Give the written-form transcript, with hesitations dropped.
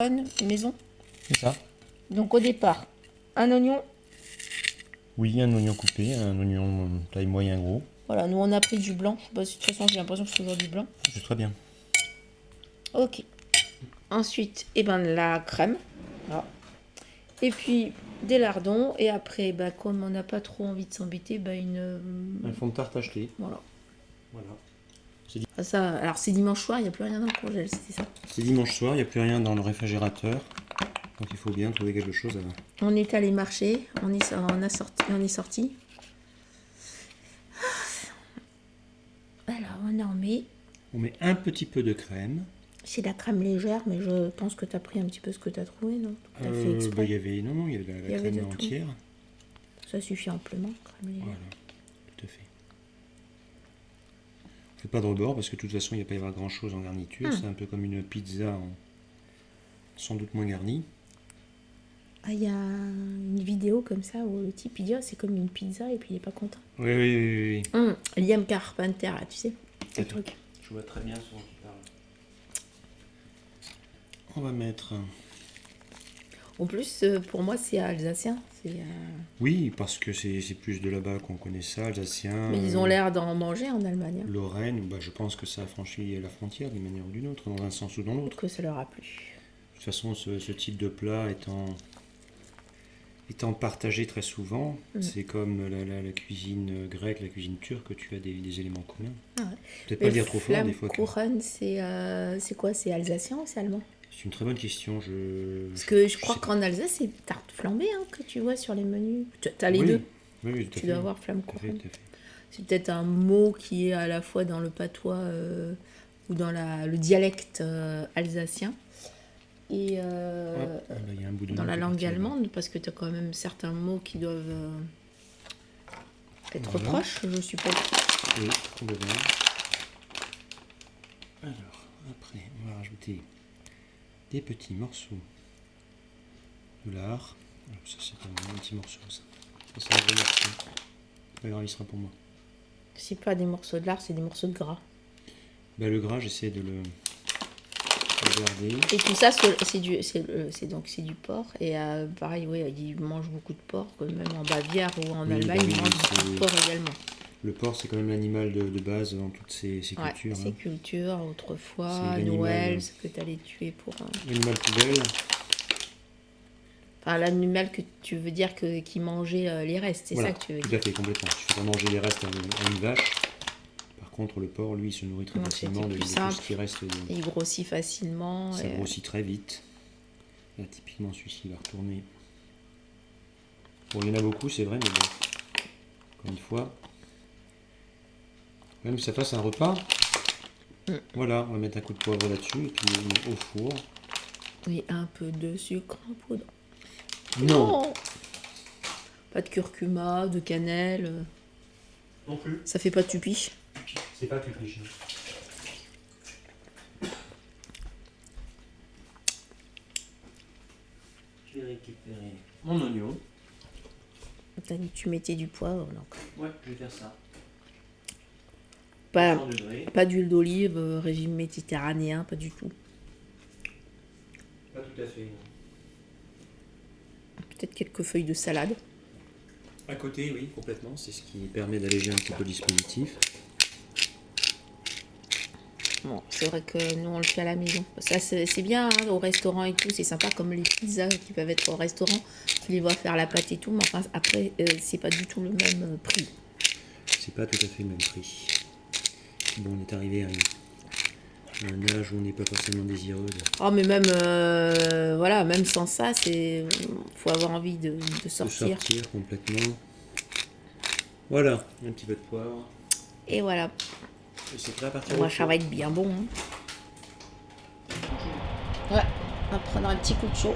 maison. C'est ça. Donc au départ, un oignon. Oui, un oignon coupé, un oignon taille moyen gros. Voilà, nous on a pris du blanc. Je sais pas si de toute façon j'ai l'impression que c'est toujours du blanc. C'est très bien. Ok. Ensuite, la crème. Voilà. Et puis des lardons. Et après, comme on n'a pas trop envie de s'embêter, Un fond de tarte acheté. Voilà. Voilà. Ça, alors c'est dimanche soir, il n'y a plus rien dans le congèle, c'était ça. C'est dimanche soir, il n'y a plus rien dans le réfrigérateur. Donc il faut bien trouver quelque chose à... On est allé marcher, on est sorti. Alors on en met. On met un petit peu de crème. C'est de la crème légère, mais je pense que tu as pris un petit peu ce que tu as trouvé, non? T'as fait exprès. Il y avait la crème entière. Ça suffit amplement, crème légère. Voilà, tout à fait. Faites pas de rebord parce que de toute façon il n'y a pas y avoir grand chose en garniture. C'est un peu comme une pizza sans doute moins garnie. Ah, il y a une vidéo comme ça où le type il dit c'est comme une pizza et puis il est pas content. Oui. Liam Carpenter, là, tu sais, c'est le truc. Je vois très bien ce dont tu parles. On va mettre... En plus, pour moi, c'est alsacien. Oui, parce que c'est plus de là-bas qu'on connaît ça, alsacien. Mais ils ont l'air d'en manger en Allemagne. Lorraine, je pense que ça a franchi la frontière d'une manière ou d'une autre, dans un sens ou dans l'autre. Que ça leur a plu. De toute façon, ce type de plat étant partagé très souvent, c'est comme la cuisine grecque, la cuisine turque, tu as des éléments communs. Ah ouais. Peut-être pas le dire trop fort des fois. Flammkuchen, c'est quoi? C'est alsacien ou c'est allemand? C'est une très bonne question. Parce que je crois qu'en Alsace, c'est tarte flambée que tu vois sur les menus. Tu as les deux. Oui, tout à fait. Tu dois avoir Flammkuchen. Tout à fait. C'est peut-être un mot qui est à la fois dans le patois ou dans le dialecte alsacien. Et y a un bout de dans la langue allemande, parce que tu as quand même certains mots qui doivent être proches, je suppose. Oui, complètement. Alors, après, on va rajouter des petits morceaux de lard. Alors, ça, c'est un petit morceau, ça. Ça, c'est un gros morceau. Pas grave, il sera pour moi. C'est pas des morceaux de lard, c'est des morceaux de gras. Le gras, j'essaie de le garder. Et tout ça, c'est du porc. Et pareil, ils mangent beaucoup de porc, même en Bavière ou en Allemagne, ils mangent beaucoup de porc également. Le porc, c'est quand même l'animal de base dans toutes ces cultures. Ces cultures, autrefois, Noël, ce que tu allais tuer pour... L'animal poubelle. Enfin, l'animal que tu veux dire qui mangeait les restes, c'est ça que tu veux dire. Tout à fait, complètement. Tu fais pas manger les restes à une vache. Par contre, le porc, lui, il se nourrit très facilement de tout ce qui reste. Il grossit facilement. Ça grossit très vite. Là, typiquement, celui-ci, il va retourner. Bon, il y en a beaucoup, c'est vrai, mais bon. Encore une fois. Même que ça fasse un repas. Voilà, on va mettre un coup de poivre là-dessus et puis au four. Et un peu de sucre en poudre. Non. Pas de curcuma, de cannelle. Non plus. Ça fait pas de tupi. C'est pas tupi. Je vais récupérer mon oignon. T'as dit que tu mettais du poivre, donc. Ouais, je vais faire ça. Pas d'huile d'olive, régime méditerranéen, pas du tout. Pas tout à fait. Peut-être quelques feuilles de salade. À côté, oui, complètement. C'est ce qui permet d'alléger un petit peu le dispositif. Bon, c'est vrai que nous, on le fait à la maison. Ça, c'est bien, au restaurant et tout. C'est sympa comme les pizzas qui peuvent être au restaurant. Tu les vois faire la pâte et tout. Mais enfin, après, c'est pas du tout le même prix. C'est pas tout à fait le même prix. Bon, on est arrivé à un âge où on n'est pas forcément désireux de... Oh, mais même, même sans ça, faut avoir envie de sortir. De sortir complètement. Voilà, un petit peu de poivre. Et voilà. Et c'est prêt à partir. Ça va être bien bon. Ouais, on va prendre un petit coup de chaud.